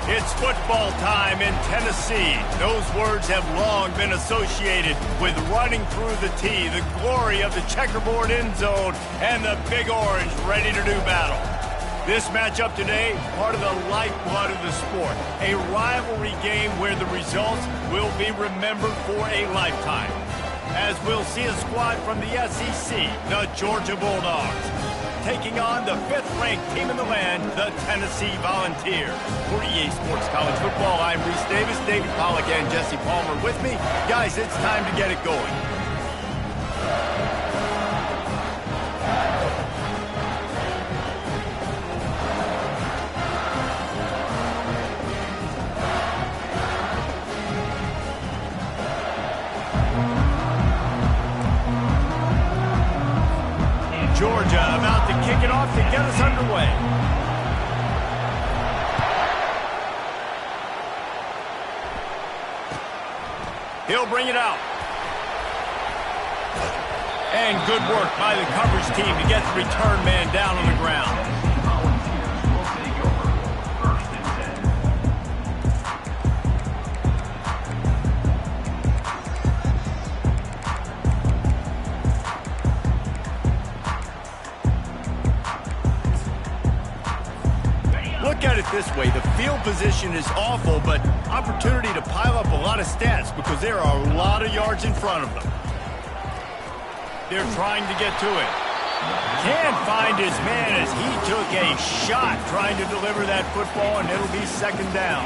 It's football time in Tennessee. Those words have long been associated with running through the tee, the glory of the checkerboard end zone, and the Big Orange ready to do battle. This matchup today, part of the lifeblood of the sport, a rivalry game where the results will be remembered for a lifetime. As we'll see a squad from the SEC, the Georgia Bulldogs, taking on the 5th-ranked team in the land, the Tennessee Volunteers. For EA Sports College Football, I'm Reese Davis, David Pollack, and Jesse Palmer with me. Guys, it's time to get it going. Georgia about to kick it off to get us underway. He'll bring it out. And good work by the coverage team to get the return man down on the ground. Look at it this way, the field position is awful, but opportunity to pile up a lot of stats because there are a lot of yards in front of them. They're trying to get to it. Can't find his man as he took a shot trying to deliver that football, and it'll be second down.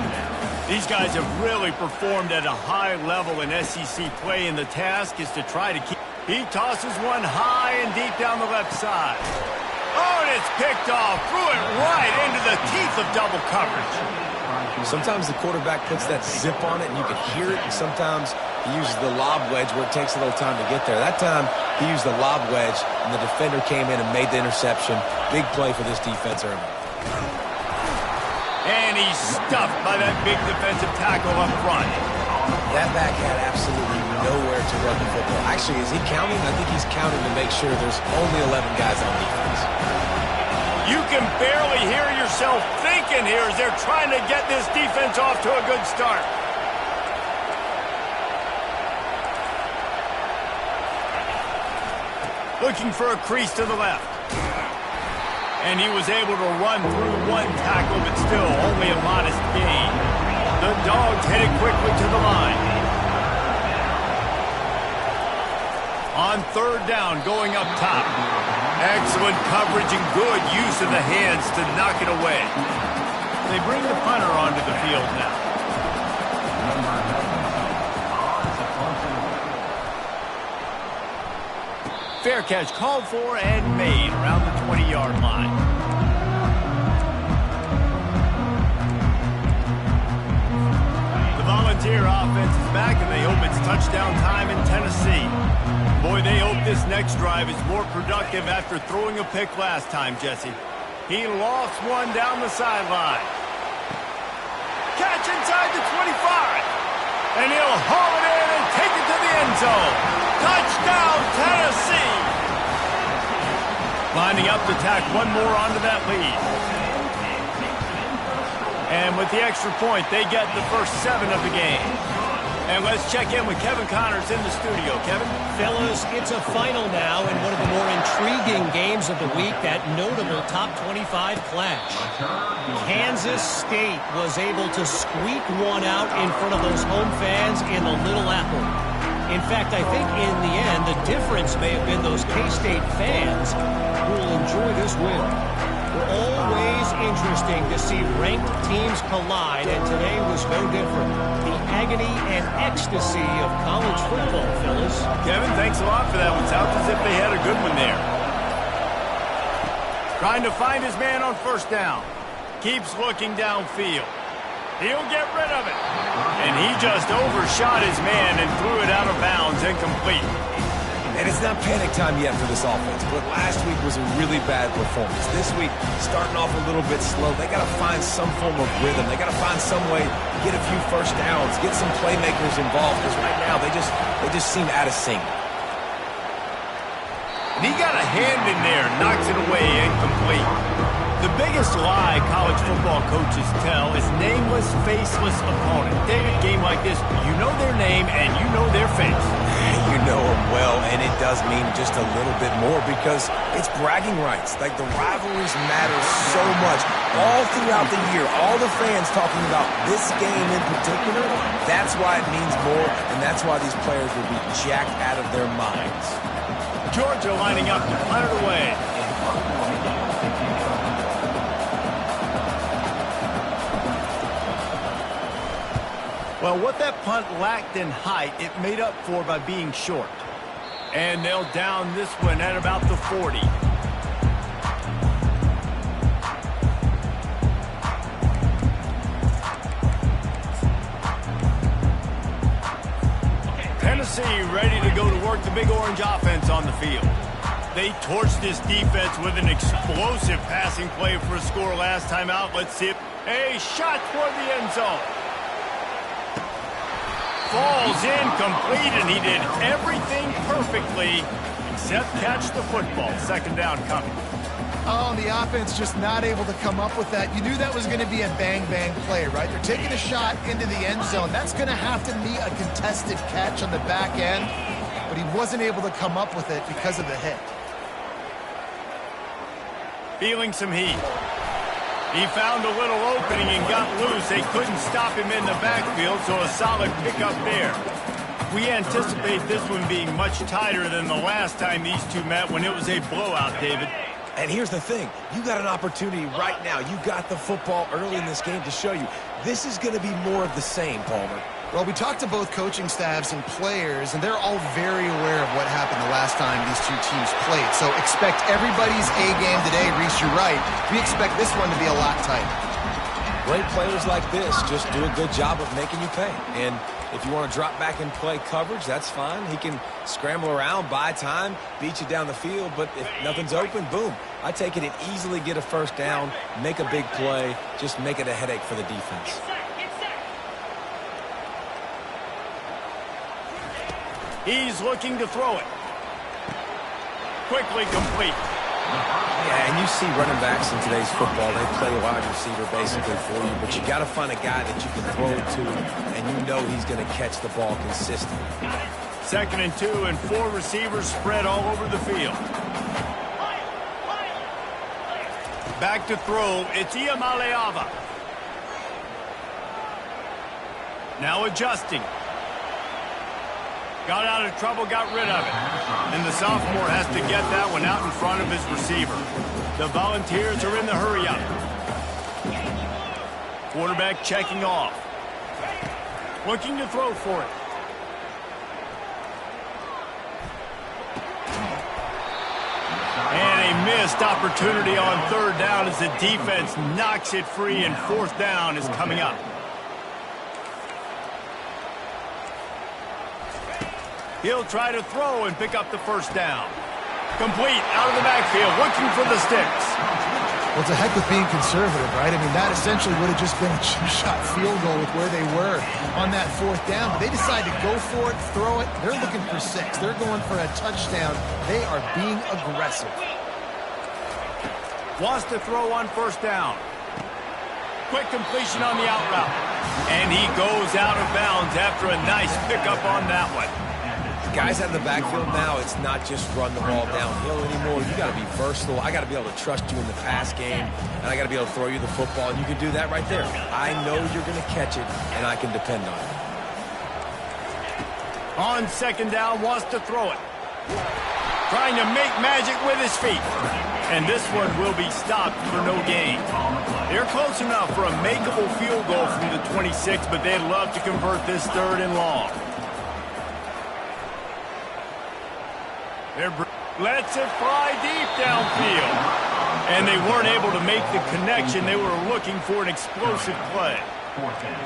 These guys have really performed at a high level in SEC play, and the task is to try to keep... He tosses one high and deep down the left side. Oh, and it's picked off. Threw it right into the teeth of double coverage. Sometimes the quarterback puts that zip on it, and you can hear it, and sometimes he uses the lob wedge where it takes a little time to get there. That time, he used the lob wedge, and the defender came in and made the interception. Big play for this defense early. And he's stuffed by that big defensive tackle up front. That back had absolutely nowhere to run the football. Actually, is he counting? I think he's counting to make sure there's only 11 guys on defense. You can barely hear yourself thinking here as they're trying to get this defense off to a good start. Looking for a crease to the left. And he was able to run through one tackle, but still only a modest gain. The Dogs hit it quickly to the line. On third down, going up top. Excellent coverage and good use of the hands to knock it away. They bring the punter onto the field now. Fair catch called for and made around the 20-yard line. The Volunteer offense is back, and they hope it's touchdown time in Tennessee. Boy, they hope this next drive is more productive after throwing a pick last time, Jesse. He lofts one down the sideline. Catch inside the 25. And he'll haul it in and take it to the end zone. Touchdown, Tennessee! Lining up to tack one more onto that lead. And with the extra point, they get the first 7 of the game. And let's check in with Kevin Connors in the studio. Kevin? Fellas, it's a final now in one of the more intriguing games of the week, that notable top 25 clash. Kansas State was able to squeak one out in front of those home fans in the Little Apple. In fact, I think in the end, the difference may have been those K-State fans who will enjoy this win. Always interesting to see ranked teams collide, and today was no different. The agony and ecstasy of college football, fellas. Kevin, thanks a lot for that one. Sounds as if they had a good one there. Trying to find his man on first down. Keeps looking downfield. He'll get rid of it. And he just overshot his man and threw it out of bounds, incomplete. And it's not panic time yet for this offense, but last week was a really bad performance. This week, starting off a little bit slow, they got to find some form of rhythm. They got to find some way to get a few first downs, get some playmakers involved, because right now they just seem out of sync. And he got a hand in there, knocks it away, incomplete. The biggest lie guy college football coaches tell is nameless, faceless opponent. David, game like this, you know their name and you know their face. You know them well, and it does mean just a little bit more because it's bragging rights. Like, the rivalries matter so much. All throughout the year, all the fans talking about this game in particular, that's why it means more, and that's why these players will be jacked out of their minds. Georgia lining up to punt it away. Well, what that punt lacked in height, it made up for by being short. And they'll down this one at about the 40. Tennessee ready to go to work the Big Orange offense on the field. They torched this defense with an explosive passing play for a score last time out. Let's see it. A shot toward the end zone. Falls incomplete, and he did everything perfectly except catch the football. Second down coming. Oh, the offense just not able to come up with that. You knew that was going to be a bang-bang play, right? They're taking a shot into the end zone. That's going to have to be a contested catch on the back end, but he wasn't able to come up with it because of the hit. Feeling some heat. He found a little opening and got loose. They couldn't stop him in the backfield, so a solid pickup there. We anticipate this one being much tighter than the last time these two met when it was a blowout, David. And here's the thing. You got an opportunity right now. You got the football early in this game to show you. This is going to be more of the same, Palmer. Well, we talked to both coaching staffs and players, and they're all very aware of what happened the last time these two teams played. So expect everybody's A game today. Reese, you're right. We expect this one to be a lot tighter. Great players like this just do a good job of making you pay. And if you want to drop back and play coverage, that's fine. He can scramble around, buy time, beat you down the field. But if nothing's open, boom. I take it and easily get a first down, make a big play, just make it a headache for the defense. He's looking to throw it. Quickly complete. Yeah, and you see running backs in today's football, they play wide receiver basically for you, but you got to find a guy that you can throw it to, and you know he's going to catch the ball consistently. 2nd and 2, and 4 receivers spread all over the field. Back to throw, it's Iamaleava. Now adjusting. Got out of trouble, got rid of it. And the sophomore has to get that one out in front of his receiver. The Volunteers are in the hurry-up. Quarterback checking off. Looking to throw for it. And a missed opportunity on 3rd down as the defense knocks it free, and 4th down is coming up. He'll try to throw and pick up the first down. Complete out of the backfield, looking for the sticks. Well, it's a heck with being conservative, right? I mean, that essentially would have just been a chip-shot field goal with where they were on that 4th down. But they decided to go for it, throw it. They're looking for 6. They're going for a touchdown. They are being aggressive. Wants to throw on 1st down. Quick completion on the out route. And he goes out of bounds after a nice pickup on that one. Guys out of the backfield now, it's not just run the ball downhill anymore. You got to be versatile. I got to be able to trust you in the pass game, and I got to be able to throw you the football, and you can do that right there. I know you're going to catch it, and I can depend on it. On 2nd down, wants to throw it. Trying to make magic with his feet. And this one will be stopped for no gain. They're close enough for a makeable field goal from the 26, but they'd love to convert this 3rd and long. Lets it fly deep downfield. And they weren't able to make the connection. They were looking for an explosive play.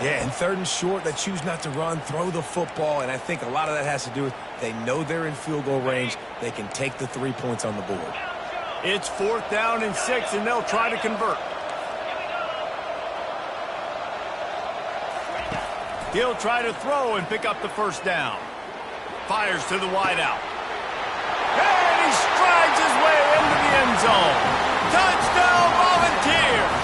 Yeah, and 3rd and short, they choose not to run, throw the football, and I think a lot of that has to do with they know they're in field goal range. They can take the 3 points on the board. It's 4th down and 6, and they'll try to convert. He'll try to throw and pick up the 1st down. Fires to the wideout. And he strides his way into the end zone. Touchdown, Volunteers!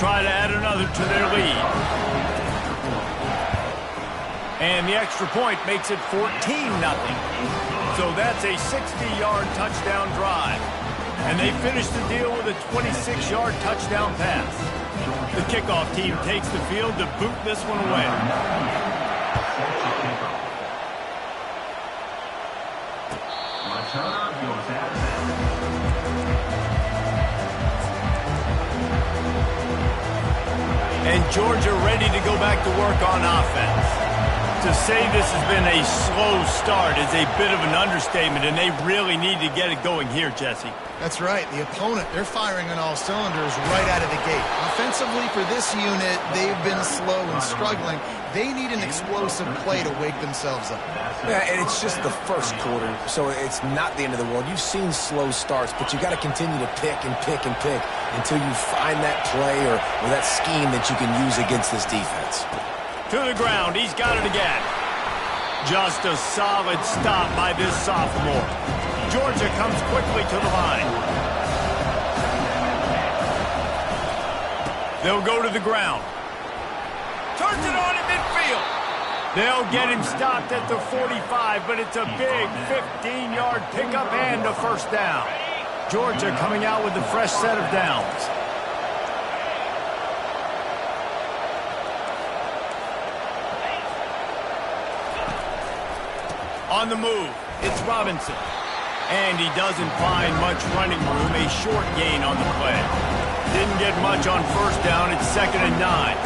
try to add another to their lead. And the extra point makes it 14-0. So that's a 60-yard touchdown drive. And they finish the deal with a 26-yard touchdown pass. The kickoff team takes the field to boot this one away. And Georgia ready to go back to work on offense. To say this has been a slow start is a bit of an understatement, and they really need to get it going here, Jesse. That's right. The opponent, they're firing on all cylinders right out of the gate. Offensively, for this unit, they've been slow and struggling. They need an explosive play to wake themselves up. Yeah, and it's just the first quarter, so it's not the end of the world. You've seen slow starts, but you got to continue to pick and pick and pick until you find that play or that scheme that you can use against this defense. To the ground, he's got it again. Just a solid stop by this sophomore. Georgia comes quickly to the line. They'll go to the ground. Turns it on in midfield. They'll get him stopped at the 45, but it's a big 15-yard pickup and a first down. Georgia coming out with a fresh set of downs. On the move, it's Robinson. And he doesn't find much running room, a short gain on the play. Didn't get much on first down, it's 2nd and 9.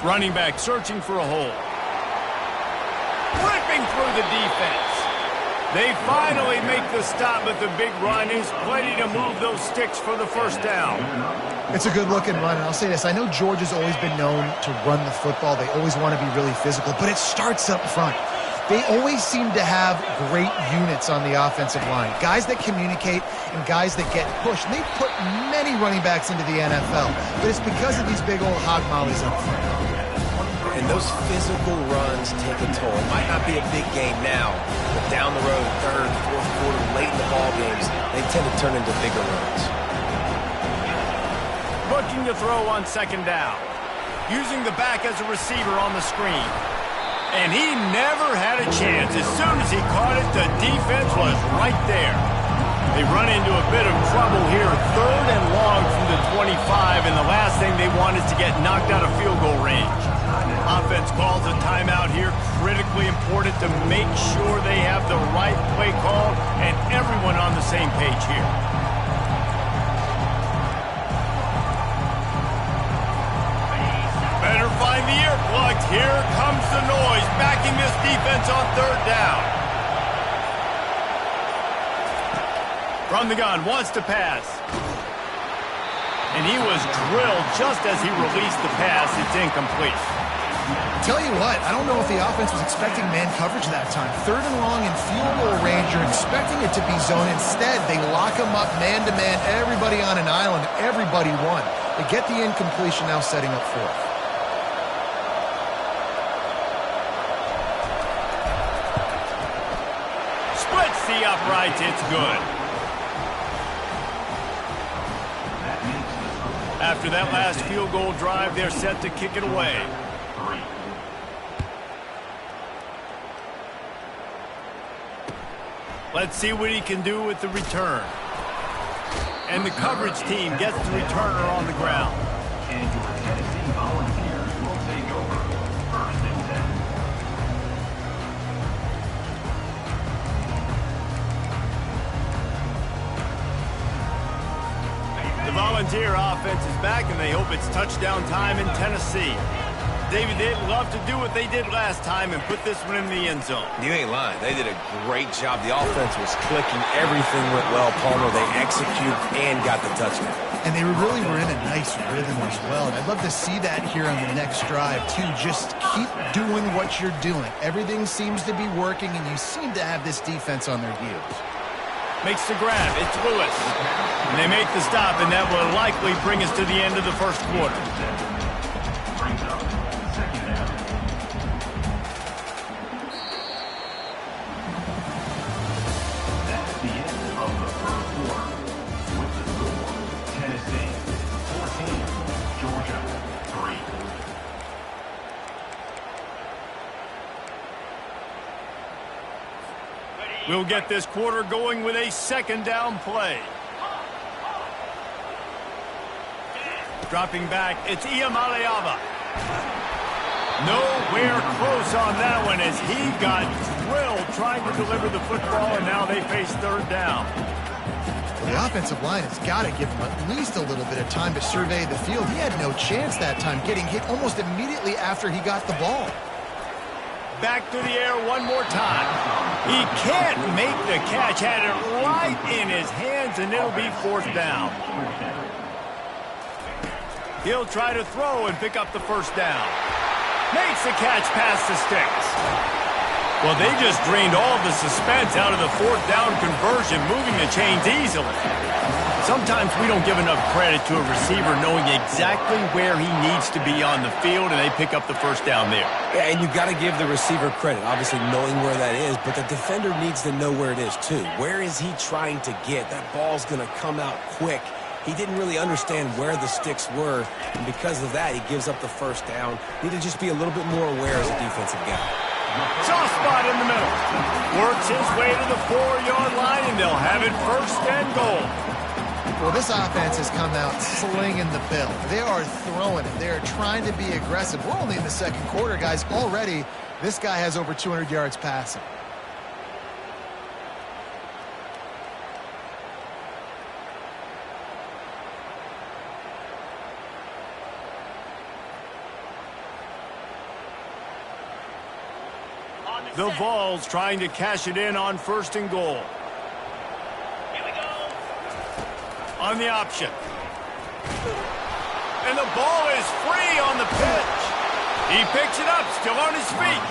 Running back searching for a hole. Ripping through the defense. They finally make the stop, but the big run is plenty to move those sticks for the first down. It's a good-looking run, and I'll say this. I know Georgia's always been known to run the football. They always want to be really physical, but it starts up front. They always seem to have great units on the offensive line, guys that communicate and guys that get pushed. And they've put many running backs into the NFL, but it's because of these big old hog mollies up front. And those physical runs take a toll. It might not be a big game now, but down the road, 3rd, 4th quarter, late in the ball games, they tend to turn into bigger runs. Looking to throw on 2nd down. Using the back as a receiver on the screen. And he never had a chance. As soon as he caught it, the defense was right there. They run into a bit of trouble here. 3rd and long from the 25, and the last thing they want is to get knocked out of field goal range. Offense calls a timeout here. Critically important to make sure they have the right play call and everyone on the same page here. Better find the earplugs. Here comes the noise, backing this defense on 3rd down. From the gun, wants to pass. And he was drilled just as he released the pass. It's incomplete. Tell you what, I don't know if the offense was expecting man coverage that time. 3rd and long in field goal range, you're expecting it to be zone. Instead, they lock them up man-to-man, everybody on an island, everybody won. They get the incompletion, now setting up 4th. Splits the uprights, it's good. After that last field goal drive, they're set to kick it away. Let's see what he can do with the return. And the coverage team gets the returner on the ground. And your Tennessee Volunteers will take over 1st and 10. The Volunteer offense is back, and they hope it's touchdown time in Tennessee. David, they'd love to do what they did last time and put this one in the end zone. You ain't lying. They did a great job. The offense was clicking. Everything went well, Palmer. They executed and got the touchdown. And they really were in a nice rhythm as well. And I'd love to see that here on the next drive, too. Just keep doing what you're doing. Everything seems to be working, and you seem to have this defense on their heels. Makes the grab. It's Lewis. And they make the stop, and that will likely bring us to the end of the first quarter. We'll get this quarter going with a second down play. Dropping back, it's Iamaleava. Nowhere close on that one as he got drilled trying to deliver the football, and now they face third down. Well, the offensive line has got to give him at least a little bit of time to survey the field. He had no chance that time, getting hit almost immediately after he got the ball. Back to the air one more time. He can't make the catch. Had it right in his hands, and it'll be fourth down. He'll try to throw and pick up the first down. Makes the catch past the sticks. Well, they just drained all the suspense out of the fourth down conversion, moving the chains easily. Sometimes we don't give enough credit to a receiver knowing exactly where he needs to be on the field, and they pick up the first down there. Yeah, and you've got to give the receiver credit, obviously knowing where that is, but the defender needs to know where it is too. Where is he trying to get? That ball's going to come out quick. He didn't really understand where the sticks were, and because of that, he gives up the first down. Need to just be a little bit more aware as a defensive guy. Soft spot in the middle. Works his way to the 4-yard line, and they'll have it first and goal. Well, this offense has come out slinging the bill. They are throwing it. They are trying to be aggressive. We're only in the second quarter, guys. Already, this guy has over 200 yards passing. The Vols trying to cash it in on first and goal. On the option. And the ball is free on the pitch. He picks it up, still on his feet.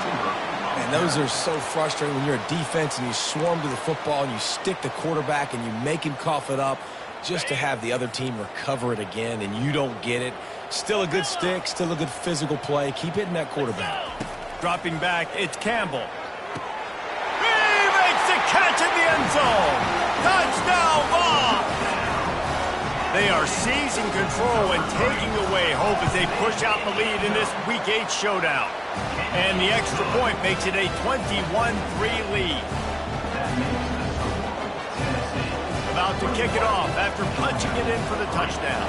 And those are so frustrating when you're a defense and you swarm to the football and you stick the quarterback and you make him cough it up just to have the other team recover it again and you don't get it. Still a good stick, still a good physical play. Keep hitting that quarterback. Dropping back, it's Campbell. He makes the catch in the end zone. Touchdown, Vols! They are seizing control and taking away hope as they push out the lead in this Week 8 showdown. And the extra point makes it a 21-3 lead. About to kick it off after punching it in for the touchdown.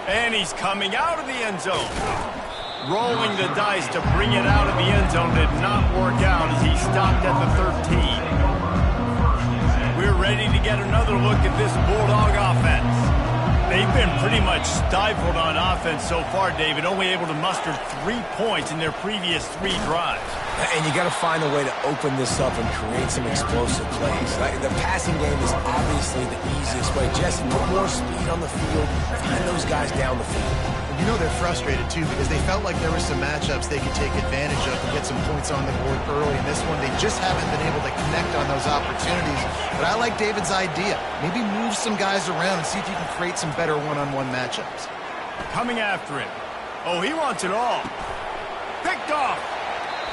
And he's coming out of the end zone. Rolling the dice to bring it out of the end zone did not work out as he stopped at the 13. We're ready to get another look at this Bulldog offense. They've been pretty much stifled on offense so far, David, only able to muster 3 points in their previous 3 drives. And you got to find a way to open this up and create some explosive plays. The passing game is obviously the easiest way. Jesse, put more speed on the field, find those guys down the field. You know they're frustrated, too, because they felt like there were some matchups they could take advantage of and get some points on the board early. In this one, they just haven't been able to connect on those opportunities. But I like David's idea. Maybe move some guys around and see if you can create some better one-on-one matchups. Coming after him. Oh, he wants it all. Picked off.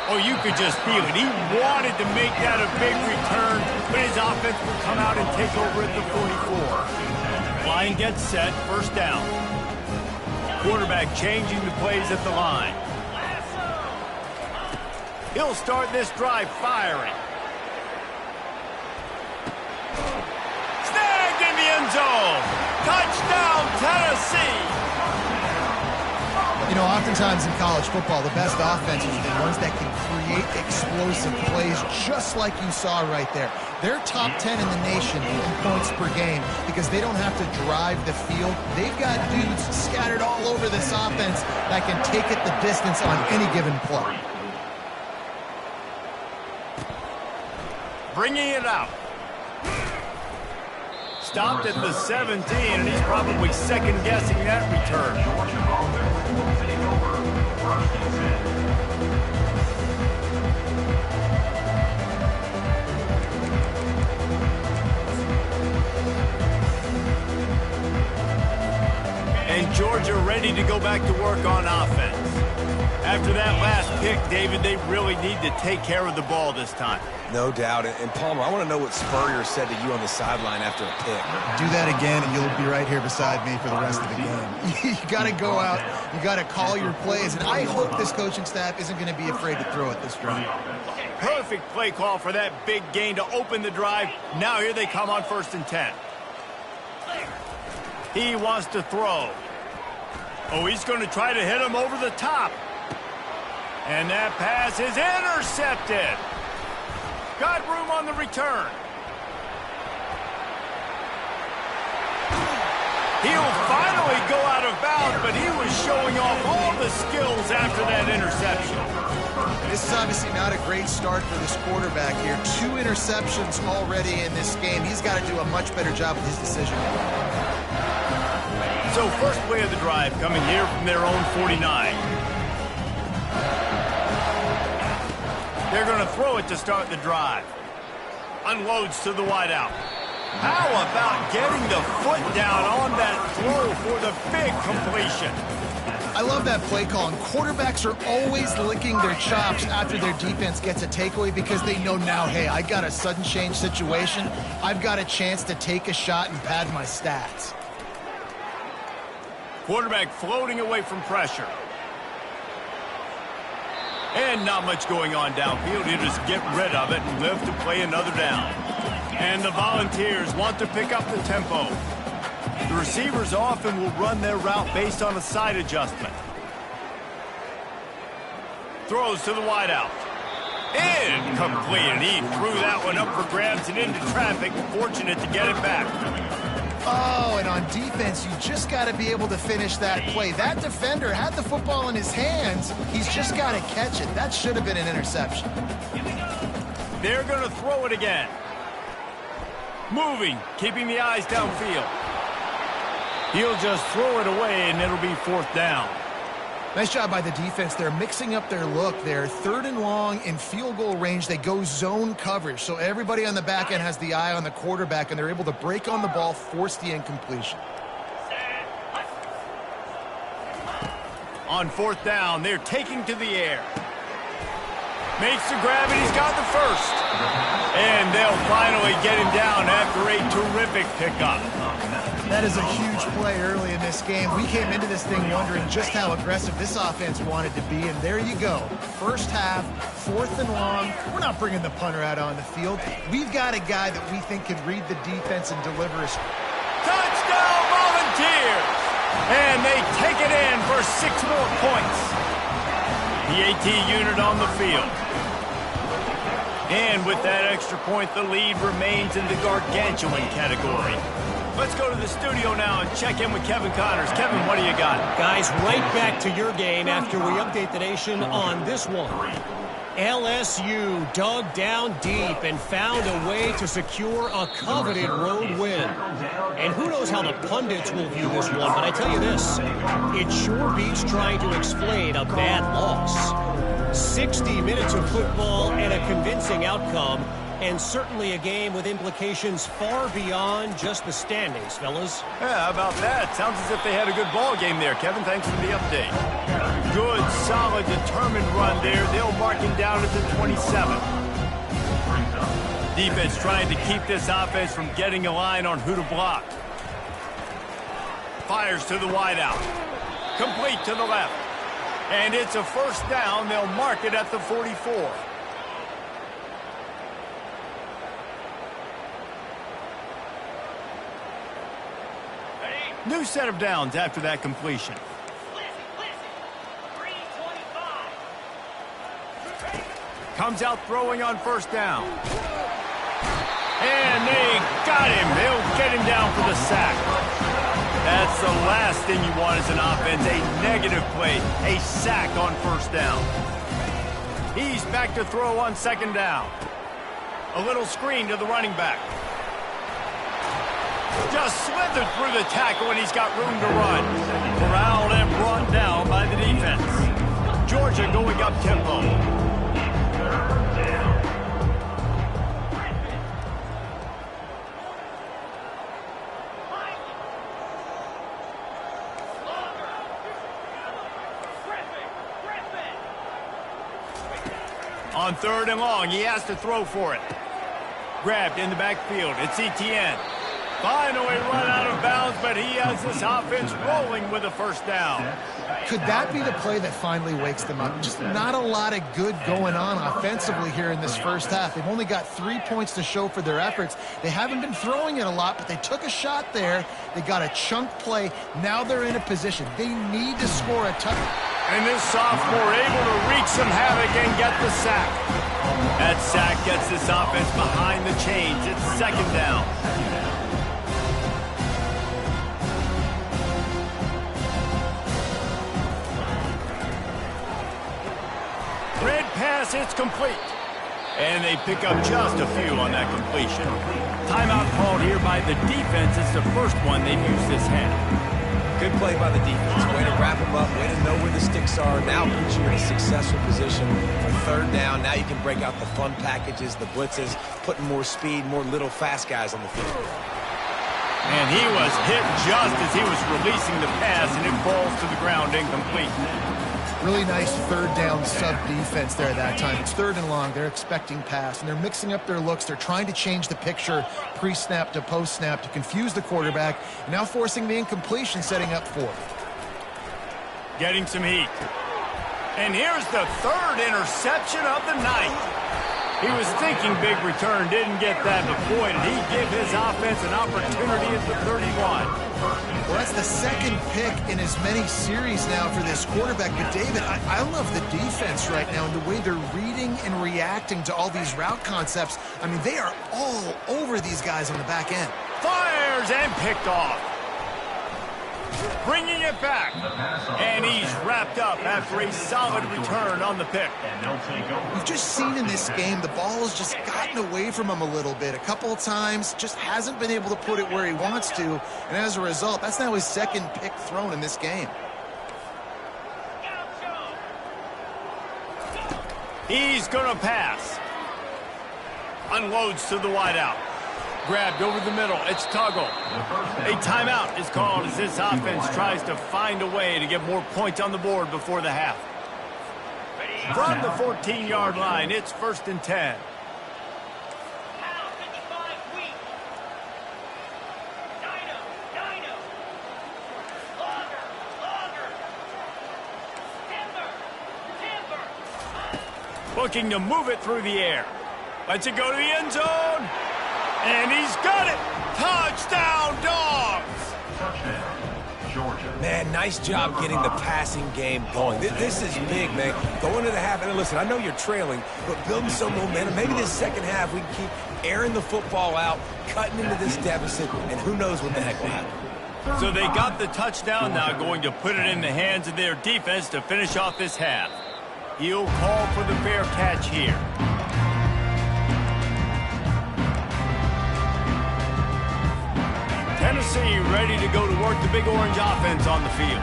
Oh, you could just feel it. He wanted to make that a big return, but his offense would come out and take over at the 44. Line gets set, first down. Quarterback changing the plays at the line. He'll start this drive firing. Snagged in the end zone. Touchdown, Tennessee. You know, oftentimes in college football, the best offenses are the ones that can create explosive plays just like you saw right there. They're top 10 in the nation in points per game because they don't have to drive the field. They've got dudes scattered all over this offense that can take it the distance on any given play. Bringing it out. Stopped at the 17, and he's probably second-guessing that return. And Georgia ready to go back to work on offense. After that last pick, David, they really need to take care of the ball this time. No doubt. And Palmer, I want to know what Spurrier said to you on the sideline after a pick. Do that again, and you'll be right here beside me for the rest of the game. You got to go out. You got to call your plays, and I hope this coaching staff isn't going to be afraid to throw it this drive. Perfect play call for that big gain to open the drive. Now here they come on 1st and 10. He wants to throw. Oh, he's going to try to hit him over the top. And that pass is intercepted. Got room on the return. He'll finally go out of bounds, but he was showing off all the skills after that interception. This is obviously not a great start for this quarterback here. 2 interceptions already in this game. He's got to do a much better job with his decision. So first play of the drive coming here from their own 49. They're going to throw it to start the drive. Unloads to the wideout. How about getting the foot down on that throw for the big completion? I love that play call, and quarterbacks are always licking their chops after their defense gets a takeaway because they know now, hey, I got a sudden change situation. I've got a chance to take a shot and pad my stats. Quarterback floating away from pressure. And not much going on downfield. He'll just get rid of it and live to play another down. And the Volunteers want to pick up the tempo. The receivers often will run their route based on a side adjustment. Throws to the wideout. Incomplete, and he threw that one up for grabs and into traffic. Fortunate to get it back. Oh, and on defense, you just got to be able to finish that play. That defender had the football in his hands. He's just got to catch it. That should have been an interception. They're going to throw it again. Moving, keeping the eyes downfield. He'll just throw it away, and it'll be 4th down. Nice job by the defense. They're mixing up their look. They're 3rd and long in field goal range. They go zone coverage. So everybody on the back end has the eye on the quarterback, and they're able to break on the ball, force the incompletion. On 4th down, they're taking to the air. Makes the grab, and he's got the first. And they'll finally get him down after a terrific pickup. That is a huge play early in this game. We came into this thing wondering just how aggressive this offense wanted to be, and there you go. First half, 4th and long. We're not bringing the punter out on the field. We've got a guy that we think can read the defense and deliver us. Touchdown, Volunteers! And they take it in for 6 more points. The AT unit on the field. And with that extra point, the lead remains in the gargantuan category. Let's go to the studio now and check in with Kevin Connors. Kevin, what do you got? Guys, right back to your game after we update the nation on this one. LSU dug down deep and found a way to secure a coveted road win. And who knows how the pundits will view this one, but I tell you this, it sure beats trying to explain a bad loss. 60 minutes of football and a convincing outcome, and certainly a game with implications far beyond just the standings, fellas. Yeah, how about that? Sounds as if they had a good ball game there. Kevin, thanks for the update. Good, solid, determined run there. They'll mark him down at the 27. Defense trying to keep this offense from getting a line on who to block. Fires to the wideout. Complete to the left. And it's a 1st down. They'll mark it at the 44. New set of downs after that completion. Comes out throwing on 1st down. And they got him. They'll get him down for the sack. That's the last thing you want as an offense, a negative play, a sack on 1st down. He's back to throw on 2nd down. A little screen to the running back. Just slithered through the tackle, and he's got room to run. Corralled and brought down by the defense. Georgia going up tempo. On 3rd and long, he has to throw for it. Grabbed in the backfield. It's Etienne. Finally run out of bounds, but he has this offense rolling with a first down. Could that be the play that finally wakes them up? Just not a lot of good going on offensively here in this first half. They've only got 3 points to show for their efforts. They haven't been throwing it a lot, but they took a shot there. They got a chunk play. Now they're in a position. They need to score a touchdown. And this sophomore able to wreak some havoc and get the sack. That sack gets this offense behind the chains. It's 2nd down. Red pass, it's complete. And they pick up just a few on that completion. Timeout called here by the defense. It's the first one they've used this half. Good play by the defense. Way to wrap them up. Way to know where the sticks are. Now puts you in a successful position for 3rd down. Now you can break out the fun packages, the blitzes, putting more speed, more little fast guys on the field. And he was hit just as he was releasing the pass, and it falls to the ground incomplete. Really nice 3rd down sub-defense there that time. It's 3rd and long. They're expecting pass, and they're mixing up their looks. They're trying to change the picture pre-snap to post-snap to confuse the quarterback, and now forcing the incompletion, setting up 4th. Getting some heat. And here's the 3rd interception of the night. He was thinking big return, didn't get that, but boy, did he give his offense an opportunity at the 31. Well, that's the 2nd pick in as many series now for this quarterback. But, David, I love the defense right now and the way they're reading and reacting to all these route concepts. I mean, they are all over these guys on the back end. Fires and picked off. Bringing it back. And he's wrapped up after a solid return on the pick. We've just seen in this game the ball has just gotten away from him a little bit. A couple of times, just hasn't been able to put it where he wants to. And as a result, that's now his 2nd pick thrown in this game. He's going to pass. Unloads to the wideout. Grabbed over the middle. It's Tuggle. A timeout is called as this offense tries to find a way to get more points on the board before the half. From the 14-yard line, it's 1st and 10. Looking to move it through the air. Lets it go to the end zone. And he's got it! Touchdown, Dogs! Touchdown, Georgia. Man, nice job getting the passing game going. This is big, man. Going into the half, and listen, I know you're trailing, but building some momentum. Maybe this 2nd half we can keep airing the football out, cutting into this deficit, and who knows what the heck will happen. So they got the touchdown, now going to put it in the hands of their defense to finish off this half. He'll call for the fair catch here. Tennessee ready to go to work the Big Orange offense on the field.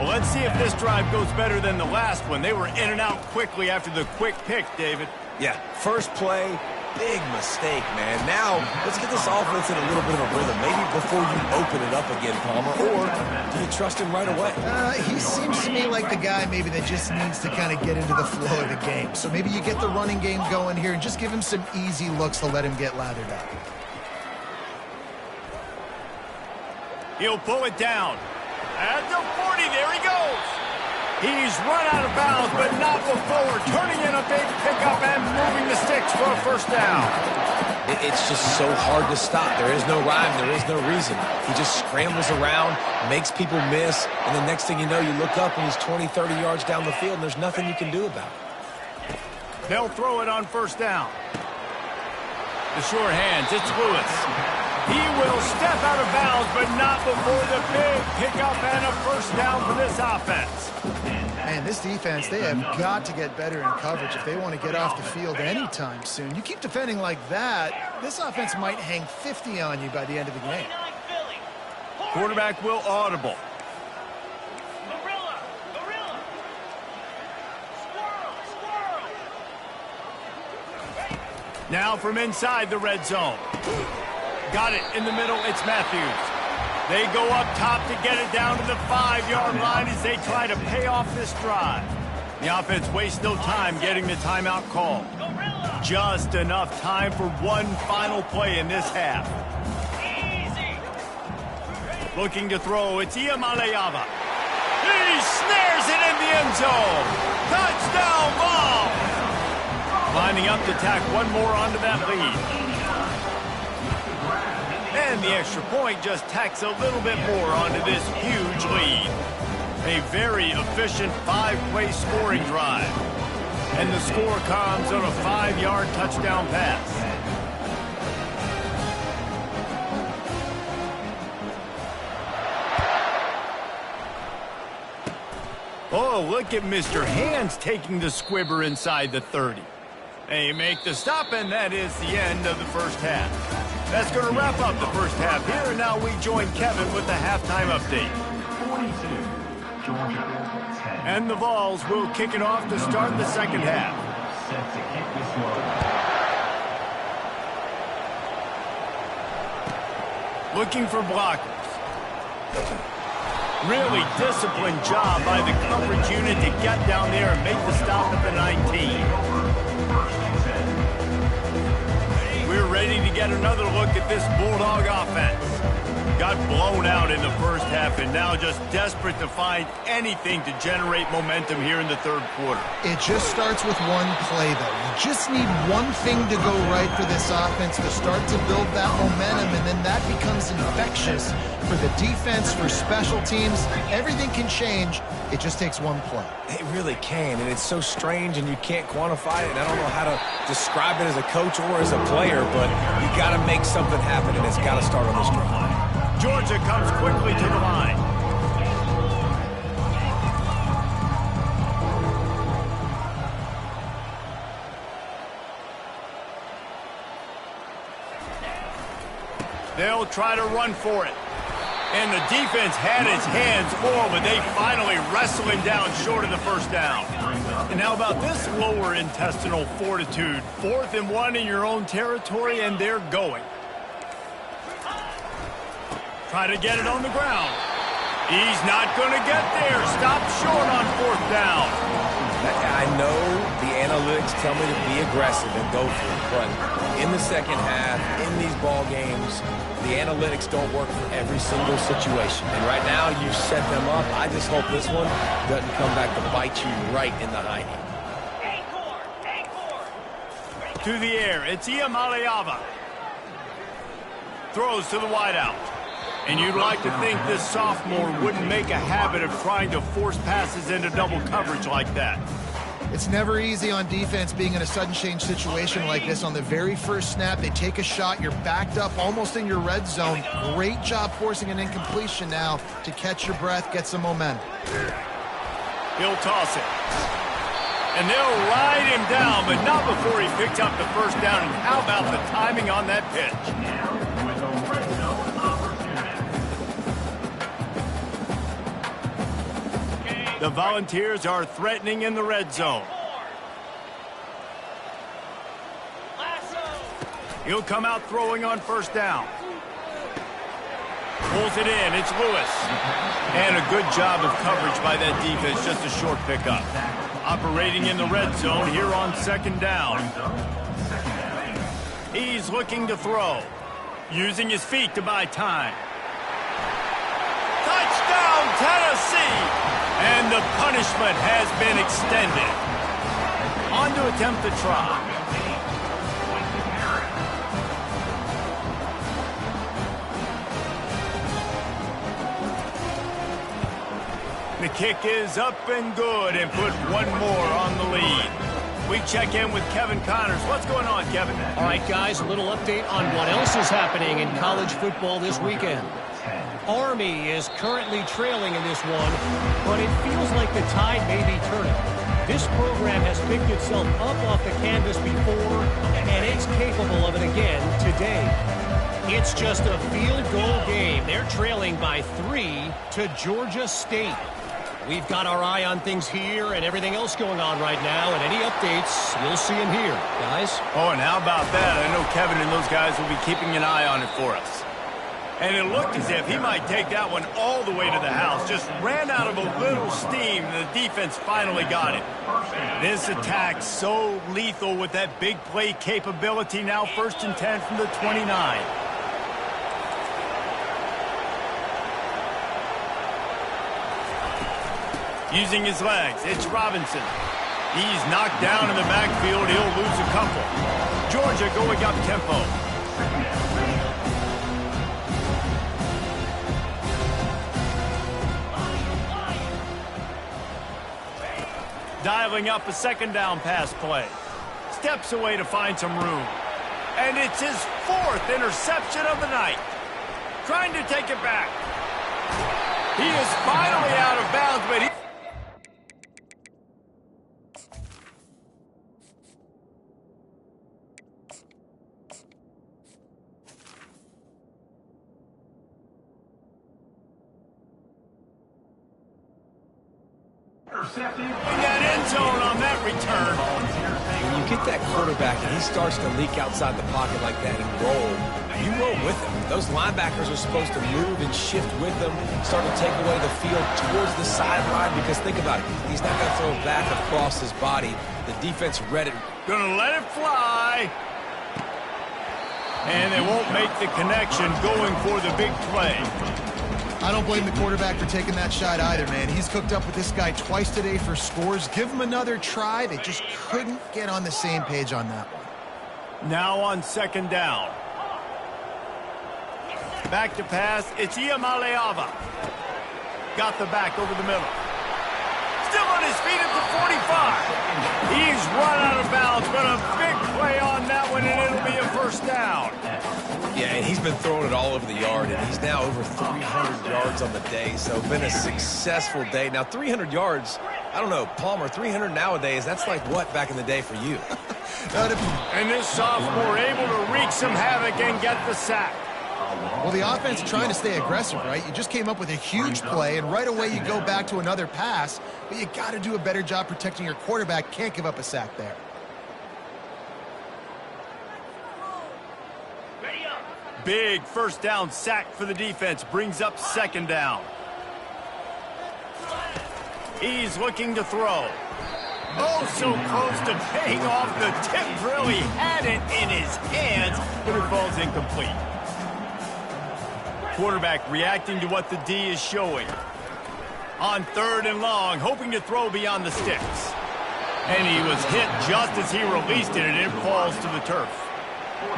Well, let's see if this drive goes better than the last one. They were in and out quickly after the quick pick, David. Yeah, first play, big mistake, man. Now, let's get this offense in a little bit of a rhythm. Maybe before you open it up again, Palmer, or do you trust him right away? He seems to me like the guy maybe that just needs to kind of get into the flow of the game. So maybe you get the running game going here and just give him some easy looks to let him get lathered up. He'll pull it down. At the 40, there he goes. He's run out of bounds, but not before turning in a big pickup and moving the sticks for a 1st down. It's just so hard to stop. There is no rhyme. There is no reason. He just scrambles around, makes people miss, and the next thing you know, you look up and he's 20, 30 yards down the field, and there's nothing you can do about it. They'll throw it on 1st down. The sure hands, it's Lewis. He will step out of bounds, but not before the big pickup and a 1st down for this offense. And this defense, they have got to get better in coverage if they want to get off the field anytime soon. You keep defending like that, this offense might hang 50 on you by the end of the game. Quarterback will audible. Now from inside the red zone. Got it in the middle, it's Matthews. They go up top to get it down to the 5-yard line as they try to pay off this drive. The offense wastes no time getting the timeout call. Just enough time for one final play in this half. Looking to throw, it's Iamaleava. He snares it in the end zone. Touchdown ball. Lining up to tack one more onto that lead. And the extra point just tacks a little bit more onto this huge lead. A very efficient 5-play scoring drive. And the score comes on a 5-yard touchdown pass. Oh, look at Mr. Hands taking the squibber inside the 30. They make the stop, and that is the end of the first half. That's going to wrap up the first half here, and now we join Kevin with the halftime update. 42, Georgia 10. And the Vols will kick it off to start the second half. Set to kick this one. Looking for blockers. Really disciplined job by the coverage unit to get down there and make the stop at the 19. We're ready to get another look at this Bulldog offense. Got blown out in the first half and now just desperate to find anything to generate momentum here in the third quarter. It just starts with one play, though. You just need one thing to go right for this offense to start to build that momentum, and then that becomes infectious for the defense, for special teams. Everything can change. It just takes one play. It really can, and it's so strange, and you can't quantify it. And I don't know how to describe it as a coach or as a player, but you got to make something happen, and it's got to start on this drive. Georgia comes quickly to the line. They'll try to run for it. And the defense had its hands full, but they finally wrestle him down short of the first down. And how about this lower intestinal fortitude? 4th and 1 in your own territory, and they're going. Try to get it on the ground. He's not going to get there. Stop short on 4th down. I know the analytics tell me to be aggressive and go for it, but in the second half, in these ball games, the analytics don't work for every single situation. And right now, you set them up. I just hope this one doesn't come back to bite you right in the hiney. To the air, it's Iamaleava. Throws to the wideout. And you'd like to think this sophomore wouldn't make a habit of trying to force passes into double coverage like that. It's never easy on defense being in a sudden change situation like this. On the very first snap, they take a shot. You're backed up almost in your red zone. Great job forcing an incompletion now to catch your breath, get some momentum. He'll toss it. And they'll ride him down, but not before he picked up the first down. And how about the timing on that pitch? The Volunteers are threatening in the red zone. He'll come out throwing on first down. Pulls it in. It's Lewis. And a good job of coverage by that defense. Just a short pickup. Operating in the red zone here on second down. He's looking to throw. Using his feet to buy time. Touchdown, Tennessee! And the punishment has been extended. On to attempt the try. The kick is up and good and put one more on the lead. We check in with Kevin Connors. What's going on, Kevin? All right, guys, a little update on what else is happening in college football this weekend. Army is currently trailing in this one, but it feels like the tide may be turning. This program has picked itself up off the canvas before, and it's capable of it again today. It's just a field goal game. They're trailing by 3 to Georgia State. We've got our eye on things here and everything else going on right now, and any updates, you'll see them here, guys. Oh, and how about that? I know Kevin and those guys will be keeping an eye on it for us. And it looked as if he might take that one all the way to the house. Just ran out of a little steam, and the defense finally got it. This attack so lethal with that big play capability. Now 1st and 10 from the 29. Using his legs, it's Robinson. He's knocked down in the backfield. He'll lose a couple. Georgia going up tempo. Dialing up a 2nd down pass play. Steps away to find some room. And it's his 4th interception of the night. Trying to take it back. He is finally out of bounds, but he... in that end zone on that return. When you get that quarterback and he starts to leak outside the pocket like that and roll, you roll with him. Those linebackers are supposed to move and shift with them, start to take away the field towards the sideline, because think about it, he's not going to throw back across his body. The defense read it. Gonna let it fly. And they won't make the connection going for the big play. I don't blame the quarterback for taking that shot either, man. He's cooked up with this guy twice today for scores. Give him another try. They just couldn't get on the same page on that one. Now on 2nd down. Back to pass. It's Iamaleava. Got the back over the middle. Still on his feet at the 45. He's run out of bounds, but a big play on that one, and it'll be a 1st down. Yeah, and he's been throwing it all over the yard, and he's now over 300 yards on the day, so been a successful day. Now, 300 yards, I don't know, Palmer, 300 nowadays, that's like what back in the day for you? And this sophomore able to wreak some havoc and get the sack. Well, the offense trying to stay aggressive, right? You just came up with a huge play, and right away you go back to another pass, but you got to do a better job protecting your quarterback. Can't give up a sack there. Big 1st down sack for the defense. Brings up 2nd down. He's looking to throw. Oh, so close to paying off the tip drill. He had it in his hands, but it falls incomplete. Quarterback reacting to what the D is showing. On 3rd and long, hoping to throw beyond the sticks. And he was hit just as he released it, and it falls to the turf.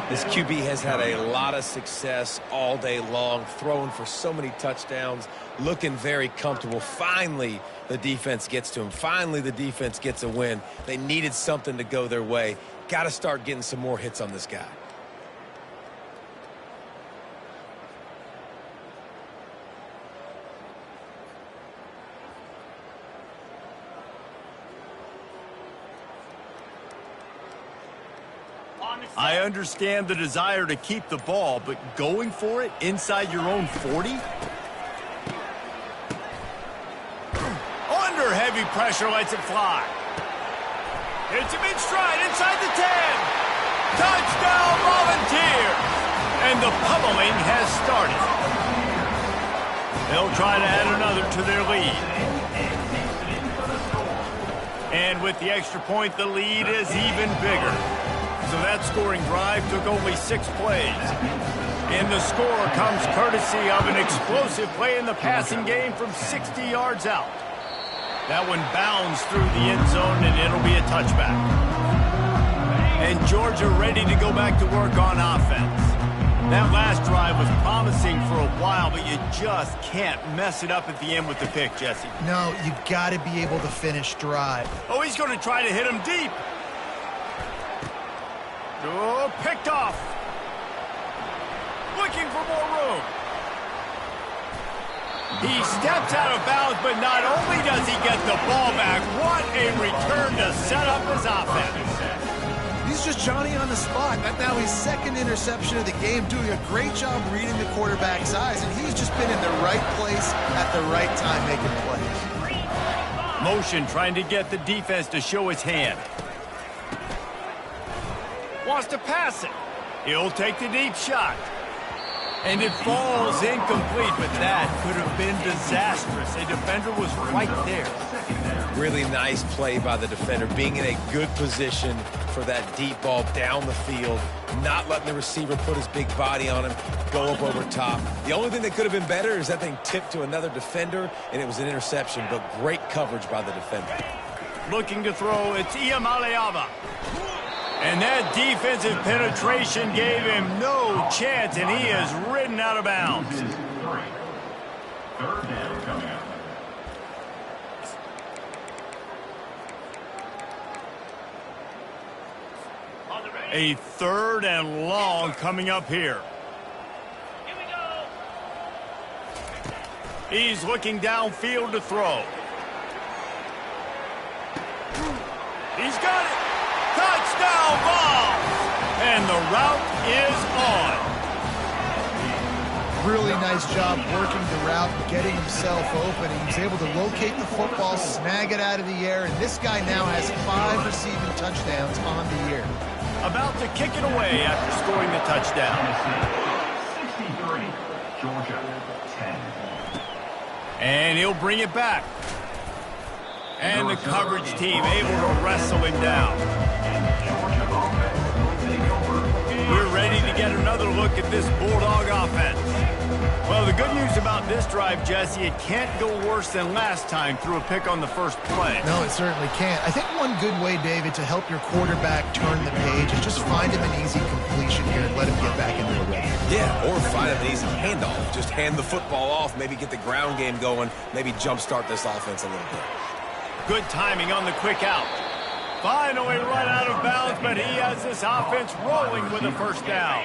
This QB has had a lot of success all day long, throwing for so many touchdowns, looking very comfortable. Finally, the defense gets to him. Finally, the defense gets a win. They needed something to go their way. Got to start getting some more hits on this guy. I understand the desire to keep the ball, but going for it inside your own 40? Under heavy pressure, lets it fly. It's a mid-stride inside the 10. Touchdown, Volunteers! And the pummeling has started. They'll try to add another to their lead. And with the extra point, the lead is even bigger. So that scoring drive took only 6 plays. And the score comes courtesy of an explosive play in the passing game from 60 yards out. That one bounds through the end zone, and it'll be a touchback. And Georgia ready to go back to work on offense. That last drive was promising for a while, but you just can't mess it up at the end with the pick, Jesse. No, you got to be able to finish drive. Oh, he's going to try to hit him deep. Oh, picked off. Looking for more room. He steps out of bounds, but not only does he get the ball back, what a return to set up his offense. He's just Johnny on the spot. Now his 2nd interception of the game, doing a great job reading the quarterback's eyes, and he's just been in the right place at the right time making plays. Motion trying to get the defense to show his hand. Wants to pass it. He'll take the deep shot. And it falls incomplete, but that could have been disastrous. A defender was right there. Really nice play by the defender, being in a good position for that deep ball down the field, not letting the receiver put his big body on him, go up over top. The only thing that could have been better is that thing tipped to another defender, and it was an interception, but great coverage by the defender. Looking to throw, it's Iamaleava. And that defensive penetration gave him no chance, and he is ridden out of bounds. Third down coming up. A 3rd and long coming up here. Here we go. He's looking downfield to throw. He's got it. Touchdown ball. And the route is on. Really nice job working the route, getting himself open. He was able to locate the football, snag it out of the air, and this guy now has 5 receiving touchdowns on the year. About to kick it away after scoring the touchdown. 63, Georgia 10. And he'll bring it back. And the coverage team able to wrestle him down. Georgia offense will take over. We're ready to get another look at this Bulldog offense. Well, the good news about this drive, Jesse, it can't go worse than last time through a pick on the first play. No, it certainly can't. I think one good way, David, to help your quarterback turn the page is just find him an easy completion here and let him get back into the rhythm. Yeah, or find an easy handoff. Just hand the football off, maybe get the ground game going, maybe jumpstart this offense a little bit. Good timing on the quick out. Finally run out of bounds, but he has this offense rolling with a first down.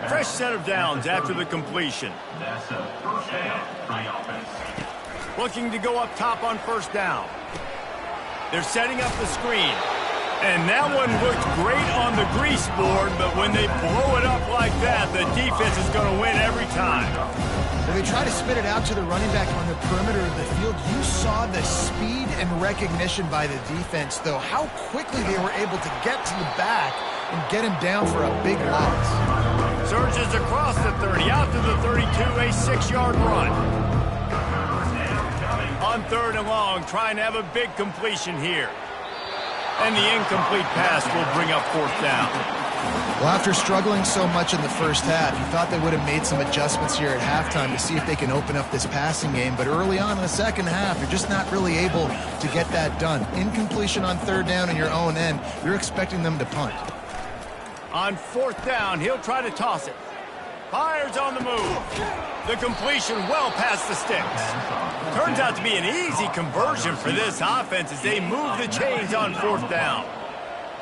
Fresh set of downs after the completion. That's a first down for the offense. Looking to go up top on first down. They're setting up the screen. And that one looked great on the grease board, but when they blow it up like that, the defense is going to win every time. When they try to spit it out to the running back on the perimeter of the field, you saw the speed and recognition by the defense, though, how quickly they were able to get to the back and get him down for a big loss. Surges across the 30, out to the 32, a 6-yard run. On 3rd and long, trying to have a big completion here. And the incomplete pass will bring up 4th down. Well, after struggling so much in the first half, you thought they would have made some adjustments here at halftime to see if they can open up this passing game. But early on in the second half, you're just not really able to get that done. Incompletion on 3rd down in your own end, you're expecting them to punt. On 4th down, he'll try to toss it. Fires on the move. The completion well past the sticks. Turns out to be an easy conversion for this offense as they move the chains on 4th down.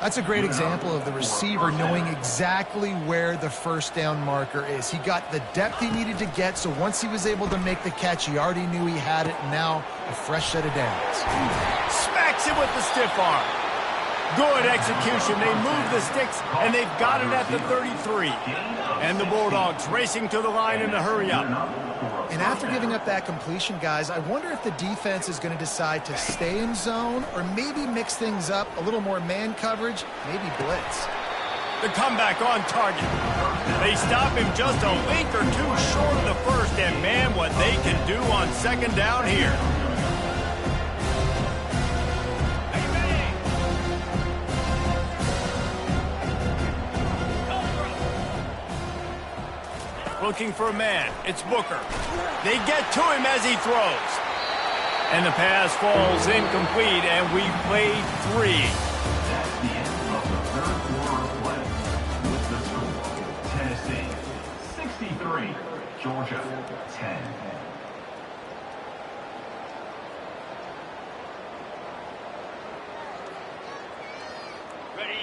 That's a great example of the receiver knowing exactly where the first down marker is. He got the depth he needed to get, so once he was able to make the catch, he already knew he had it, and now a fresh set of downs. Smacks it with the stiff arm. Good execution. They move the sticks, and they've got it at the 33. And the Bulldogs racing to the line in a hurry-up. And after giving up that completion, guys, I wonder if the defense is going to decide to stay in zone or maybe mix things up, a little more man coverage, maybe blitz. The comeback on target. They stop him just a link or two short of the first, and man, what they can do on 2nd down here. Looking for a man. It's Booker. They get to him as he throws. And the pass falls incomplete, and we played 3. That's the end of the third quarter of play. With the score, Tennessee 63, Georgia 10.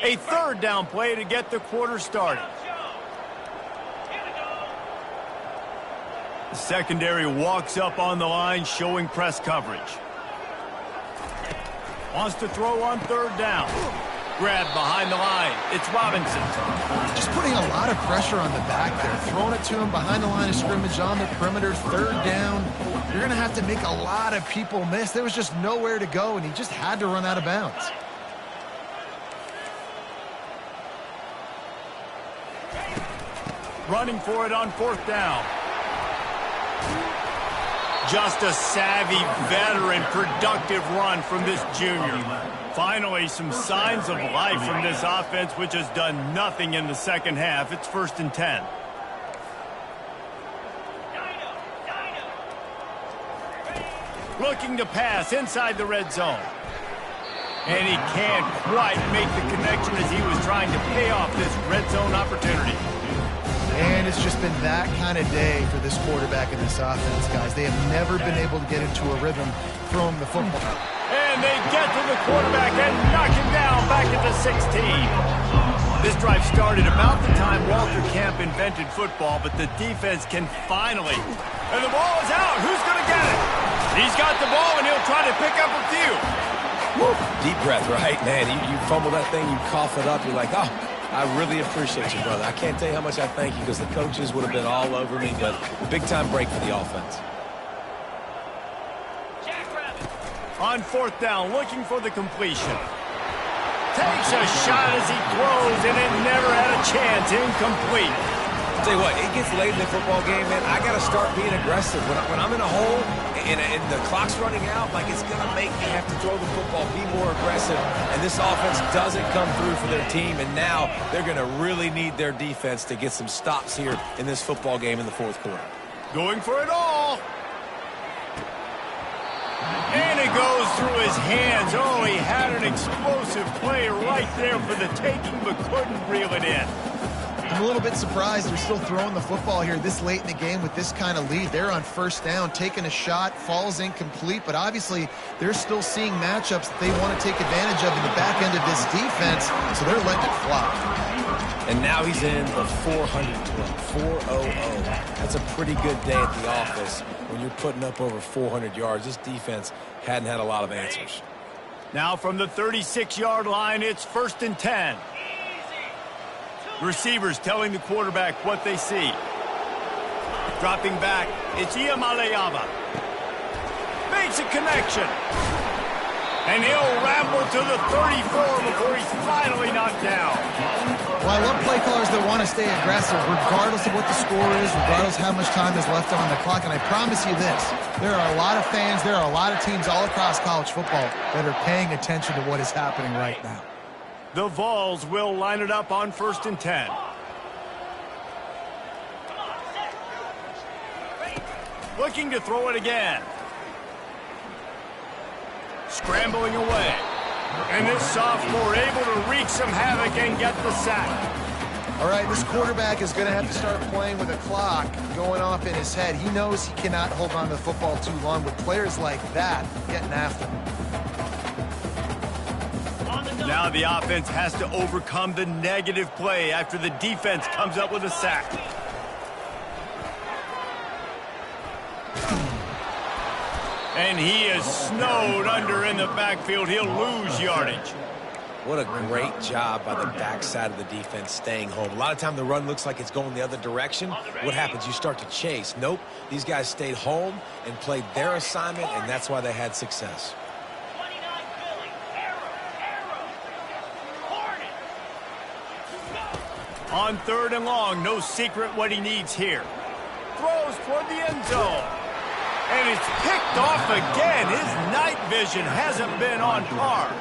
A 3rd down play to get the quarter started. The secondary walks up on the line, showing press coverage. Wants to throw on 3rd down. Grabbed behind the line. It's Robinson. Just putting a lot of pressure on the back there. Throwing it to him behind the line of scrimmage on the perimeter. 3rd down. You're going to have to make a lot of people miss. There was just nowhere to go, and he just had to run out of bounds. running for it on 4th down. Just a savvy, veteran, productive run from this junior. Finally, some signs of life from this offense, which has done nothing in the second half. It's 1st and 10. Looking to pass inside the red zone. And he can't quite make the connection as he was trying to pay off this red zone opportunity. And it's just been that kind of day for this quarterback and this offense, guys. They have never been able to get into a rhythm throwing the football. And they get to the quarterback and knock him down back at the 16. This drive started about the time Walter Camp invented football, but the defense can finally. And the ball is out. Who's going to get it? He's got the ball, and he'll try to pick up a few. Woo. Deep breath, right? Man, you fumble that thing, you cough it up, you're like, oh, I really appreciate you, brother. I can't tell you how much I thank you because the coaches would have been all over me, but big-time break for the offense. On 4th down, looking for the completion. Takes a shot as he throws, and it never had a chance. Incomplete. I'll tell you what, it gets late in the football game, man. I got to start being aggressive. When I'm in a hole and the clock's running out, like it's going to make me have to throw the football, be more aggressive. And this offense doesn't come through for their team, and now they're going to really need their defense to get some stops here in this football game in the 4th quarter. Going for it all. And it goes through his hands. Oh, he had an explosive play right there for the taking, but couldn't reel it in. I'm a little bit surprised they're still throwing the football here this late in the game with this kind of lead. They're on 1st down, taking a shot, falls incomplete, but obviously they're still seeing matchups that they want to take advantage of in the back end of this defense, so they're letting it fly. And now he's in the 400 club, 400. That's a pretty good day at the office when you're putting up over 400 yards. This defense hadn't had a lot of answers. Now from the 36-yard line, it's 1st and 10. Receivers telling the quarterback what they see. Dropping back, it's Iamaleava. Makes a connection. And he'll ramble to the 34 before he's finally knocked down. Well, I love play callers that want to stay aggressive regardless of what the score is, regardless of how much time is left on the clock. And I promise you this, there are a lot of fans, there are a lot of teams all across college football that are paying attention to what is happening right now. The Vols will line it up on 1st and 10. Looking to throw it again. Scrambling away. And this sophomore able to wreak some havoc and get the sack. All right, this quarterback is going to have to start playing with a clock going off in his head. He knows he cannot hold on to the football too long with players like that getting after him. Now the offense has to overcome the negative play after the defense comes up with a sack. And he is snowed under in the backfield. He'll lose yardage. What a great job by the backside of the defense staying home. A lot of time the run looks like it's going the other direction. What happens? You start to chase. Nope. These guys stayed home and played their assignment, and that's why they had success. On 3rd and long, no secret what he needs here. Throws toward the end zone. And it's picked off again. His night vision hasn't been on par.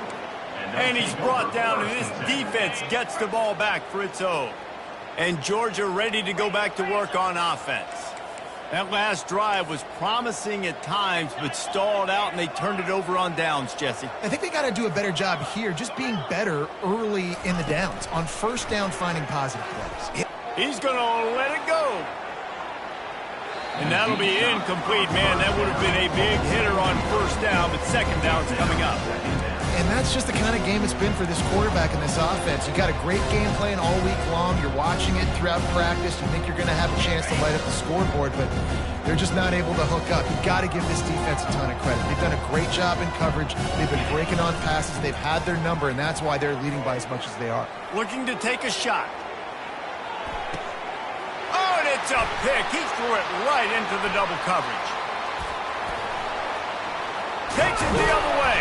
And he's brought down, and this defense gets the ball back for its own. And Georgia ready to go back to work on offense. That last drive was promising at times, but stalled out, and they turned it over on downs, Jesse. I think they got to do a better job here, just being better early in the downs, on 1st down finding positive plays. He's going to let it go. And that'll be incomplete, man. That would have been a big hitter on 1st down, but 2nd down's coming up. And that's just the kind of game it's been for this quarterback and this offense. You got a great game plan all week long. You're watching it throughout practice. You think you're going to have a chance to light up the scoreboard, but they're just not able to hook up. You've got to give this defense a ton of credit. They've done a great job in coverage. They've been breaking on passes. They've had their number, and that's why they're leading by as much as they are. Looking to take a shot. Oh, and it's a pick. He threw it right into the double coverage. Takes it the other way.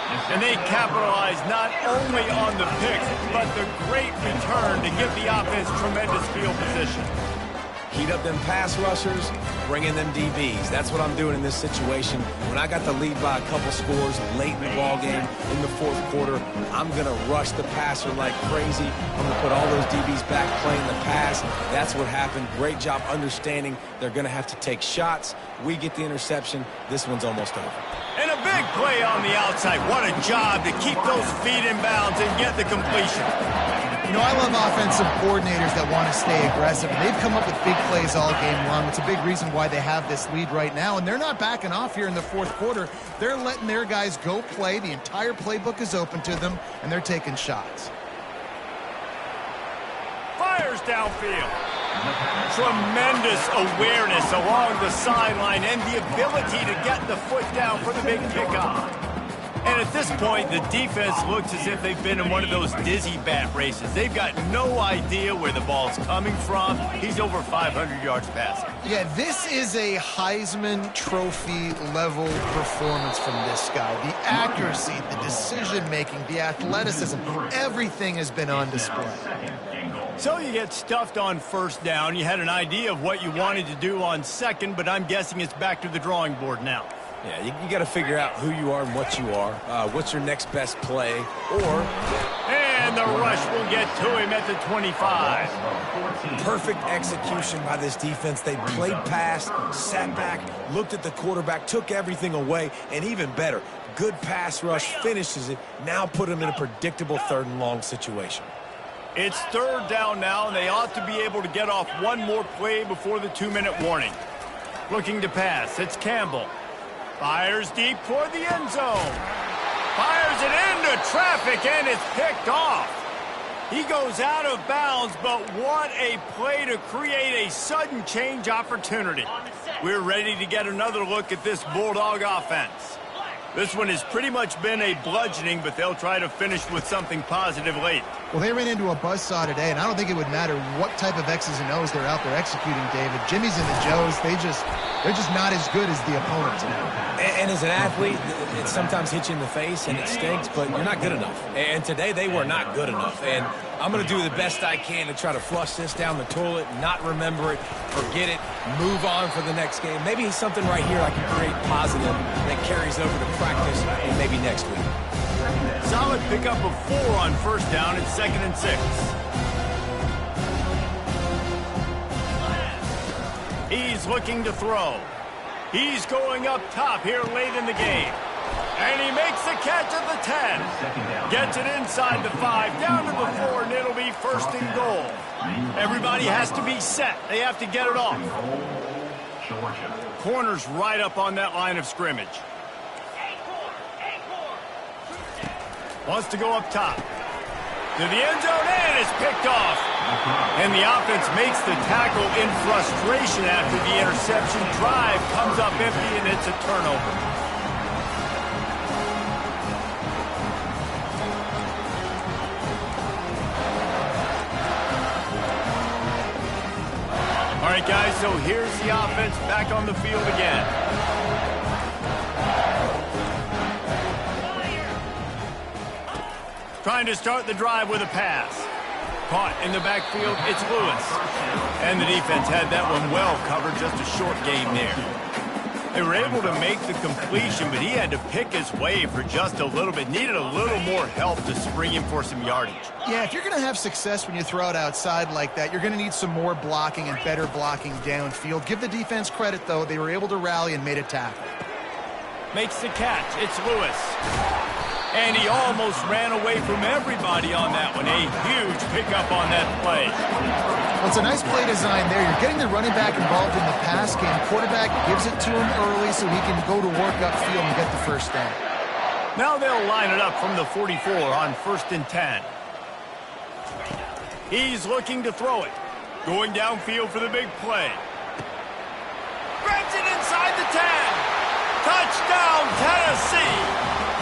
And they capitalize not only on the picks, but the great return to give the offense tremendous field position. Heat up them pass rushers, bring in them DBs. That's what I'm doing in this situation. When I got the lead by a couple scores late in the ball game in the fourth quarter, I'm going to rush the passer like crazy. I'm going to put all those DBs back playing the pass. That's what happened. Great job understanding they're going to have to take shots. We get the interception. This one's almost over. And a big play on the outside. What a job to keep those feet in bounds and get the completion. You know, I love offensive coordinators that want to stay aggressive, and they've come up with big plays all game long. It's a big reason why they have this lead right now, and they're not backing off here in the fourth quarter. They're letting their guys go play. The entire playbook is open to them, and they're taking shots. Fires downfield. Tremendous awareness along the sideline and the ability to get the foot down for the big kickoff. And at this point, the defense looks as if they've been in one of those dizzy bat races. They've got no idea where the ball's coming from. He's over 500 yards passing. Yeah, this is a Heisman Trophy level performance from this guy. The accuracy, the decision-making, the athleticism, everything has been on display. So you get stuffed on first down. You had an idea of what you wanted to do on second, but I'm guessing it's back to the drawing board now. Yeah, you got to figure out who you are and what you are. What's your next best play? And the rush will get to him at the 25. Perfect execution by this defense. They played pass, sat back, looked at the quarterback, took everything away, and even better, good pass rush, finishes it, now put them in a predictable 3rd and long situation. It's 3rd down now, and they ought to be able to get off one more play before the 2-minute warning. Looking to pass, it's Campbell. Fires deep toward the end zone. Fires it into traffic, and it's picked off. He goes out of bounds, but what a play to create a sudden change opportunity. We're ready to get another look at this Bulldog offense. This one has pretty much been a bludgeoning, but they'll try to finish with something positive late. Well, they ran into a buzzsaw today, and I don't think it would matter what type of X's and O's they're out there executing, David. Jimmy's and the Joes, they're just not as good as the opponent today. And as an athlete, it sometimes hits you in the face, and it stinks, but you're not good enough. And today, they were not good enough. And I'm going to do the best I can to try to flush this down the toilet, not remember it, forget it, move on for the next game. Maybe something right here I can create positive that carries over to practice and maybe next week. Solid pickup of 4 on first down and 2nd and 6. He's looking to throw. He's going up top here late in the game. And he makes the catch at the 10. Gets it inside the 5, down to the 4, and it'll be 1st and goal. Everybody has to be set. They have to get it off. Corner's right up on that line of scrimmage. Wants to go up top. To the end zone, and it's picked off. And the offense makes the tackle in frustration after the interception. Drive comes up empty, and it's a turnover. All right, guys, so here's the offense back on the field again. Trying to start the drive with a pass. Caught in the backfield, it's Lewis. And the defense had that one well covered, just a short gain there. They were able to make the completion, but he had to pick his way for just a little bit. Needed a little more help to spring him for some yardage. Yeah, if you're going to have success when you throw it outside like that, you're going to need some more blocking and better blocking downfield. Give the defense credit, though. They were able to rally and made a tackle. Makes the catch. It's Lewis. And he almost ran away from everybody on that one. A huge pickup on that play. Well, it's a nice play design there. You're getting the running back involved in the pass game. Quarterback gives it to him early so he can go to work upfield and get the first down. Now they'll line it up from the 44 on 1st and 10. He's looking to throw it. Going downfield for the big play. Grabs it inside the 10. Touchdown, Tennessee.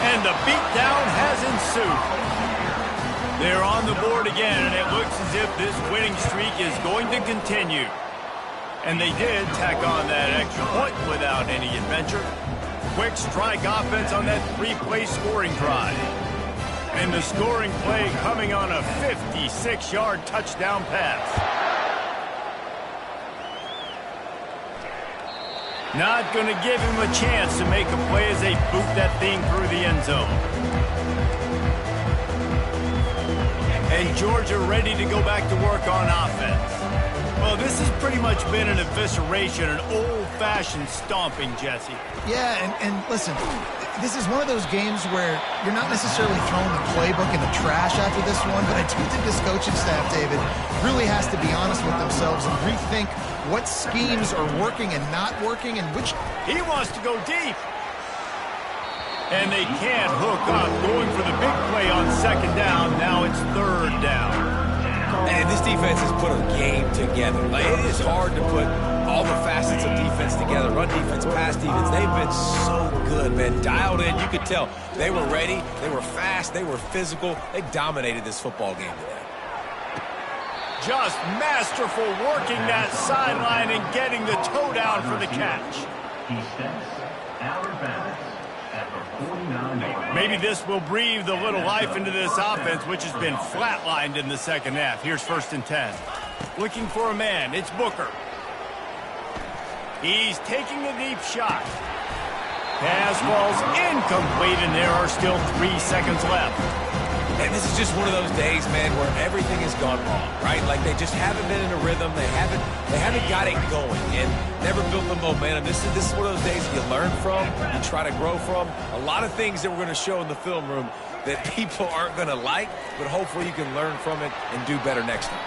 And the beatdown has ensued. They're on the board again, and it looks as if this winning streak is going to continue. And they did tack on that extra point without any adventure. Quick strike offense on that 3-play scoring drive. And the scoring play coming on a 56-yard touchdown pass. Not going to give him a chance to make a play as they boot that thing through the end zone. And Georgia ready to go back to work on offense. Well, this has pretty much been an evisceration, an old-fashioned stomping, Jesse. Yeah, and listen, this is one of those games where you're not necessarily throwing the playbook in the trash after this one, but I do think this coaching staff, David, really has to be honest with themselves and rethink what schemes are working and not working and which... He wants to go deep. And they can't hook up, going for the big play on second down. Now it's third down. And this defense has put a game together. Like, it is hard to put all the facets of defense together. Run defense, pass defense. They've been so good, man. Dialed in. You could tell they were ready. They were fast. They were physical. They dominated this football game today. Just masterful working that sideline and getting the toe down for the catch. He steps out of bounds at the 49-yard. Maybe this will breathe a little life into this offense, which has been flatlined in the second half. Here's 1st and 10. Looking for a man. It's Booker. He's taking the deep shot. Pass falls incomplete, and there are still 3 seconds left. And this is just one of those days, man, where everything has gone wrong, right? Like, they just haven't been in a rhythm. They haven't got it going and never built the momentum. This is one of those days you learn from, you try to grow from. A lot of things that we're going to show in the film room that people aren't going to like, but hopefully you can learn from it and do better next time.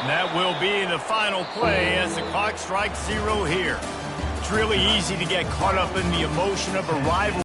That will be the final play as the clock strikes 0 here. It's really easy to get caught up in the emotion of a rivalry.